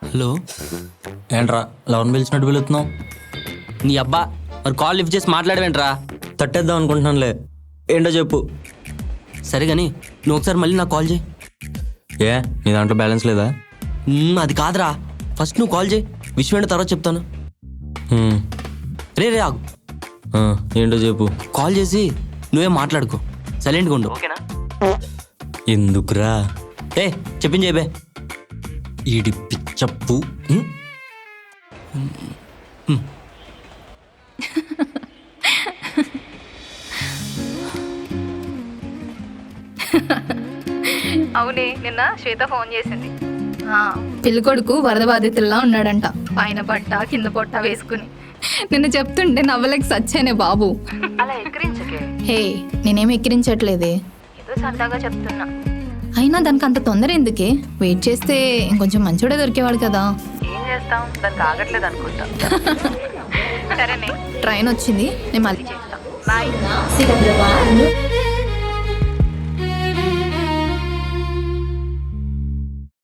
Hello, ఏంట్రా లవన్ పిలిచినట్టు పిలుస్తున్నావు? నీ అబ్బా మరి కాల్ లిఫ్ట్ చేసి మాట్లాడవేంట్రా? తట్టేద్దాం అనుకుంటున్నానులే. ఏంటో చెప్పు. సరే కానీ నువ్వు ఒకసారి మళ్ళీ నాకు కాల్ చేయి. ఏ నీ దాంట్లో బ్యాలెన్స్ లేదా? అది కాదురా, ఫస్ట్ నువ్వు కాల్ చేయి, విషయం ఏంటో తర్వాత చెప్తాను. రే ఆగు. ఏంటో చెప్పు. కాల్ చేసి నువ్వే మాట్లాడుకో, సైలెంట్గా ఉండు, ఓకేనా? ఎందుకురా? చెప్పింది చెప్పే. ఈడి పిచ్చప్పు. అవునే, నిన్న శ్వేత ఫోన్ చేసింది. పెళ్లి కొడుకు వరద బాధితుల్లా ఉన్నాడంట, పైన పట్ట కింద పొట్ట వేసుకుని. నిన్న చెప్తుంటే నవ్వలేక సచ్చానే బాబు. అలా ఎక్కిరించకే. హే, నేనేం ఎక్కిరించట్లేదే, ఏదో సరదాగా చెప్తున్నా. అయినా దానికి అంత తొందర ఎందుకే? వెయిట్ చేస్తే ఇంకొంచెం మంచోడే దొరికేవాడు కదా. ఏం చేస్తాం, దానికి ఆగట్లేదు అనుకుంటా. సరేనే, ట్రైన్ వచ్చింది, నేను మళ్ళీ చేస్తాను. బాయ్.